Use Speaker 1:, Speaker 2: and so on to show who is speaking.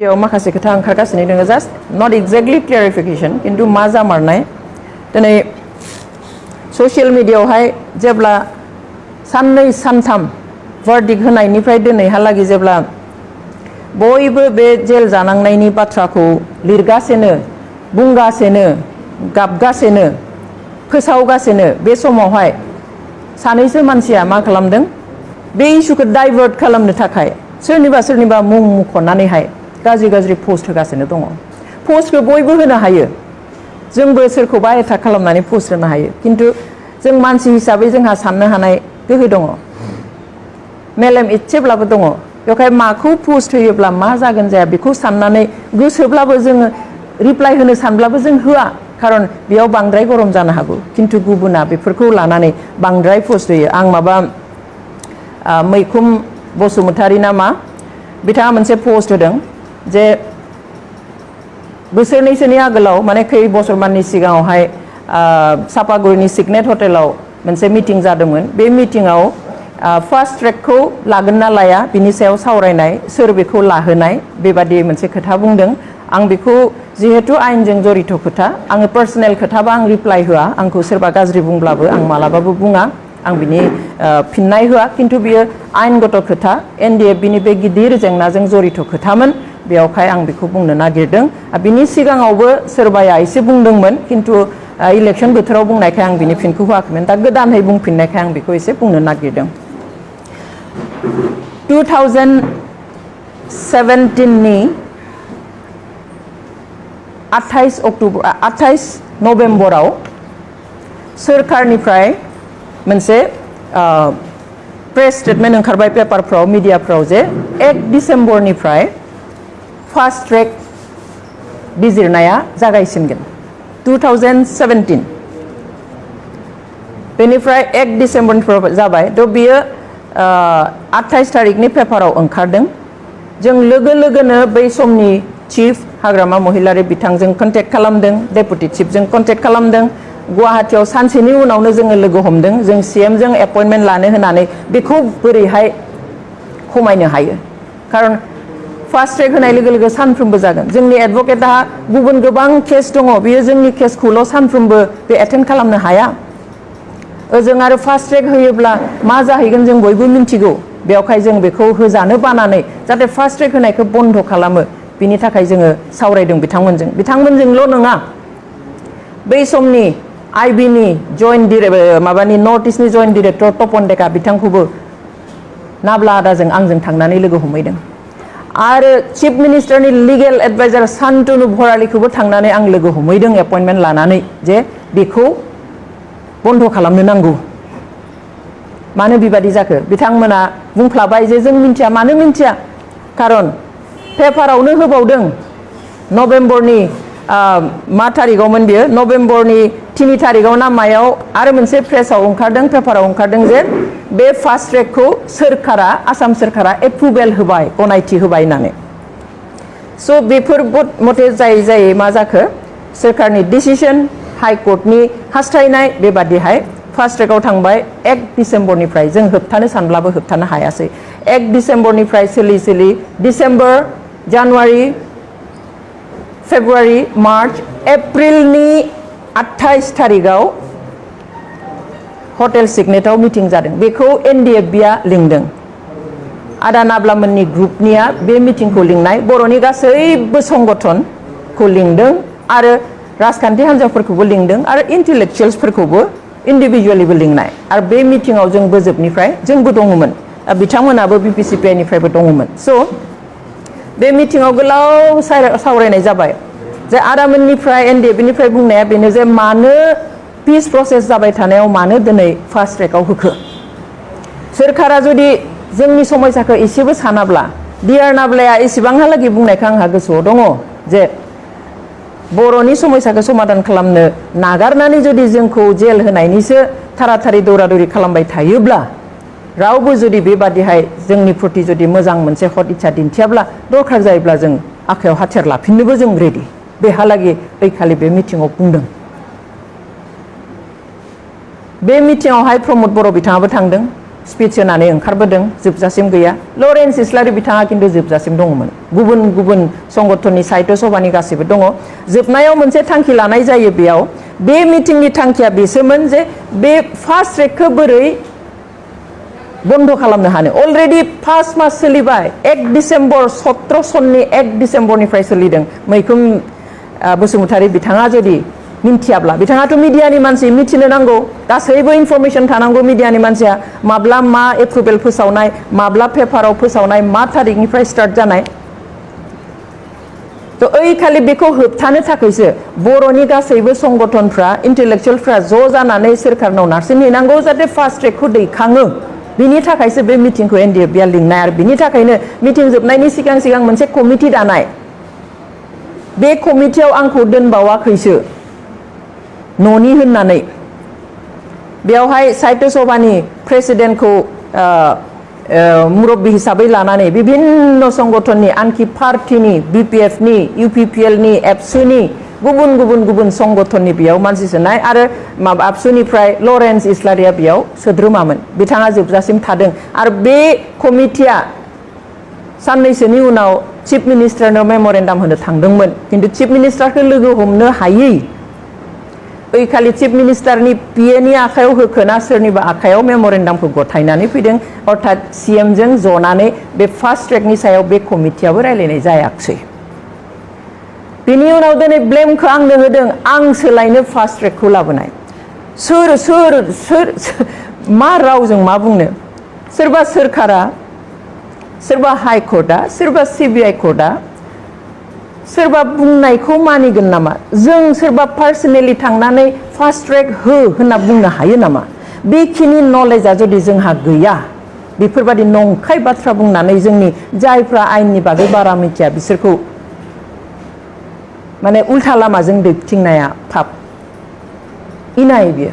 Speaker 1: बेयाव माखासे खोथा ओंखारगासिनो दङ जास्ट नट एक्जेक्टलि क्लियारिफिकेशन किन्तु मा जामारनाय दिनै ससियेल मिडियायावहाय जेब्ला साननै सानथाम भार्डिक्ट होनायनिफ्राय दिनैहालागै जेब्ला बयबो बे जेल जानांनायनि बाथ्राखौ लिरगासिनो बुंगासिनो गाबगासिनो फोसावगासिनो बे समावहाय सानैसो मानसिया मा खालामदों बे इस्युखौ डाइभार्ट खालामनो थाखाय सोरनिबा मुं मुंख'नानैहाय गाज्रि पोस्ट होगासिनो दङ पोस्टखौ बयबो होनो हायो जोंबो सोरखौबा एटाक खालामनानै पोस्ट होनो हायो किन्तु जों मानसि हिसाबै जोंहा साननो हानाय गोहो दङ मेलेम इसेब्लाबो दङ बेवहाय माखौ पोस्ट होयोब्ला मा जागोन जाया बेखौ साननानै गोसोब्लाबो जोङो रिप्लाइ होनो सानब्लाबो जों होआ खारन बेयाव बांद्राय गरम जानो हागौ किन्तु गुबुना बेफोरखौ लानानै बांद्राय पोस्ट होयो आं माबा मैखुम बसुमतारी नामा बिथाङा मोनसे पोस्ट होदों जे बोसोरनैसोनि आगोलाव माने खै बोसोरमाननि सिगाङावहाय सापागुरिनि सिगनेट हटेलाव मोनसे मिटिं जादोंमोन बे मिटिंआव फास्ट ट्रेकखौ लागोन ना लाया बिनि सायाव सावरायनाय सोर बेखौ लाहोनाय बेबादि मोनसे खोथा बुंदों आं बेखौ जिहेतु आयेनजों जरित खोथा आङो पार्सनेल खोथाबा आं रिप्लाइ होआ आंखौ सोरबा गाज्रि बुंब्लाबो आं मालाबाबो बुङा आं बिनि फिननाय होआ किन्तु बियो आयेनगत खोथा एनडिएफ बिनि बे गिदिर जेंनाजों जरित खोथामोन बेयावहाय आं बेखौ बुंनो नागिरदों बिनि सिगाङावबो सोरबाया एसे बुंदोंमोन किन्तु इलेक्शन बोथोराव बुंनायखाय आं बिनि फिनखौ होआखैमोन दा गोदानै बुंफिननायखाय आं बेखौ एसे बुंनो नागिरदों 2017 नि 28 नभेम्बराव सोरखारनिफ्राय मोनसे प्रेस स्टेटमेन्ट ओंखारबाय पेपारफ्राव मिडियाफ्राव जे 1 डिसेम्बरनिफ्राय फास्ट ट्रेक बिजिरनाया जागायसिनगोन 2017 बेनिफ्राय 1 डिसेम्बरनिफ्राय जाबाय थ' बियो 28 तारिखनि पेपाराव ओंखारदों जों लोगोनो बै समनि चिफ हाग्रामा महिलारि बिथांजों कन्टेक्ट खालामदों डेपुटि चिफजों कन्टेक्ट खालामदों गुवाहाटीयाव सानसेनि उनावनो जोङो लोगो हमदों जों सीएम जों एपइन्टमेन्ट लानो होनानै बेखौ बोरैहाय खमायनो हायो खारन फास्ट ट्रेक होनाय लोगो सानफ्रोमबो जागोन जोंनि एडभकेटआ गुबुन गोबां केस दङ बियो जोंनि केसखौल' सानफ्रोमबो बे एटेन्ड खालामनो हाया ओजों आरो फास्ट ट्रेक होयोब्ला मा जाहैगोन जों बयबो मिन्थिगौ बेवहाय जों बेखौ होजानो बानानै जाहाथे फास्ट ट्रेक होनायखौ बन्द खालामो बिनि थाखाय जोङो सावरायदों बिथांमोनजोंल' नङा बै समनि आइबिनि जइन्ट माबानि नर्थ इस्टनि जइन्ट डिरेक्टर तपन डेका बिथांखौबो नाब्ला आदाजों आंजों थांनानै लोगो हमहैदों आरो चिफ मिनिस्टारनि लिगेल एडभाइजार शान्तनु भरालीखौबो थांनानै आं लोगो हमहैदों एपइन्टमेन्ट लानानै जे बेखौ बन्द खालामनो नांगौ मानो बेबादि जाखो बिथांमोना बुंफ्लाबाय जे जों मिन्थिया मानो मिन्थिया खारन पेपारावनो होबावदों नभेम्बरनि मा तारिखआवमोन बियो नभेम्बरनि 3 तारिखआव ना मायाव आरो मोनसे प्रेसाव ओंखारदों पेपाराव ओंखारदों जे बे फास्ट ट्रेकखौ सोरखारा आसाम सोरखारा एप्रुभेल होबाय गनायथि होबाय होननानै स' बेफोर मथे जाय मा जाखो सोरखारनि डिसिसन हाइकर्टनि हास्थायनाय बेबादिहाय फास्ट ट्रेकआव थांबाय 1 डिसेम्बरनिफ्राय जों होबथानो सानब्लाबो होबथानो हायासै 1 डिसेम्बरनिफ्राय सोलि डिसेम्बर जानुवारि फेब्रुवारि मार्च एप्रिलनि 28 तारिखआव हटेल सिगनेटआव मिटिं जादों बेखौ एनडिएफबिआ लिंदों आदा नाब्लामोननि ग्रुपनिया बे मिटिंखौ लिंनाय बर'नि गासैबो संगठनखौ लिंदों आरो राजखान्थि हान्जाफोरखौबो लिंदों आरो इन्टेलेक्चुयेल्सफोरखौबो इन्डिभिजुवेलिबो लिंनाय आरो बे मिटिंआव जों बोजोबनिफ्राय जोंबो दङमोन बिथांमोनाबो बिपिसिपिआइनिफ्रायबो दङमोन स' बे मिटिंआव गोलाव सावरायनाय जाबाय जे आदामोननिफ्राय एनडिएफबिनिफ्राय बुंनाया बेनो जे मानो पिस प्रसेस जाबाय थानायाव मानो दिनै फास्ट ट्रेकआव होखो सोरखारा जुदि जोंनि समयसाखौ एसेबो सानाब्ला डिआर नाब्लाया एसेबांहालागै बुंनायखौ आंहा गोसोआव दङ जे बर'नि समयसाखौ समाधान खालामनो नागारनानै जुदि जोंखौ जेल होनायनिसो थाराथारि दौरादौरि खालामबाय थायोब्ला रावबो जुदि बेबादिहाय जोंनि प्रति जुदि मोजां मोनसे हद इच्छा दिन्थियाब्ला दरखार जायोब्ला जों आखायाव हाथियार लाफिननोबो जों रेडि बेहालागै ओइखालि बे मिटिंआव बुंदों बे मिटिंआवहाय प्रमद बर' बिथाङाबो थांदों स्पीच होनानै ओंखारबोदों जोबजासिम गैया लरेन्स इस्लारि बिथाङा खिन्थु जोबजासिम दङमोन गुबुन गुबुन संगठननि साहित्य सभानि गासिबो दङ जोबनायाव मोनसे थांखि लानाय जायो बेयाव बे मिटिंनि थांखिया बेसोमोन जे बे फास्ट ट्रेकखौ बोरै बन्द खालामनो हानो अलरेडि 5 मास सोलिबाय 1 डिसेम्बर 17 सननि 1 डिसेम्बरनिफ्राय सोलिदों मैखुन बसुमतारी बिथाङा जुदि मिन्थियाब्ला बिथाङाथ' मिडियानि मानसि मिथिनो नांगौ गासैबो इनफरमेशन थानांगौ मिडियानि मानसिया माब्ला मा एप्रुभेल फोसावनाय माब्ला पेपाराव फोसावनाय मा थारिखनिफ्राय स्टार्ट जानाय तो ओइ खालि बेखौ होबथानो थाखायसो बर'नि गासैबो संगठनफ्रा इन्टेलेक्चुयेलफ्रा ज' जानानै सोरखारनाव नारसिनहैनांगौ जाहाथे फास्ट ट्रेकखौ दैखाङो बिनि थाखायसो बे मिटिंखौ एनडिएफबिआ लिंनाय आरो बिनि थाखायनो मिटिं जोबनायनि सिगां सिगां मोनसे कमिटि दानाय बे कमिटियाव आंखौ दोनबावाखैसो न'नि होननानै बेवहाय साहित्य सभानि प्रेसिडेन्टखौ मुरब्बी हिसाबै लानानै विभिन्न संगठननि आनखि पार्टीनि बिपिएफनि इउपिपिएलनि एबसुनि गुबुन गुबुन गुबुन संगठननि बेयाव मानसि सोनाय आरो माबा आबसुनिफ्राय लरेन्स इस्लारिया बेयाव सोद्रोमामोन बिथाङा जोबजासिम थादों आरो बे कमिटिया साननैसोनि उनाव चिफ मिनिस्टारनो मेमरेन्डाम होनो थांदोंमोन किन्तु चिफ मिनिस्टारखौ लोगो हमनो हायै ओइ खालि चिफ मिनिस्टारनि पिएनि आखायाव होखोना सोरनिबा आखायाव मेमरेन्डामखौ गथायनानै फैदों अर्थात सीएमजों जनानै बे फास्ट ट्रेकनि सायाव बे कमिटियाबो रायलायनाय जायाखिसै बिनि उनाव दिनै ब्लेमखौ आंनो होदों आं सोलायनो फास्ट ट्रेकखौ लाबोनाय सोर सोर सोर मा रावजों मा बुंनो सोरबा सोरखारा सोरबा हाइ कर्टआ सोरबा सिबिआइ कर्टआ सोरबा बुंनायखौ मानिगोन नामा जों सोरबा पार्सनेलि थांनानै फास्ट ट्रेक हो होनना बुंनो हायो नामा बेखिनि नलेजआ जुदि जोंहा गैया बेफोरबायदि नंखाय बाथ्रा बुंनानै जोंनि जायफ्रा आयेननि बागै बारा मिथिया बिसोरखौ माने उल्था लामाजों दैथिंनाया पाप इनाय बियो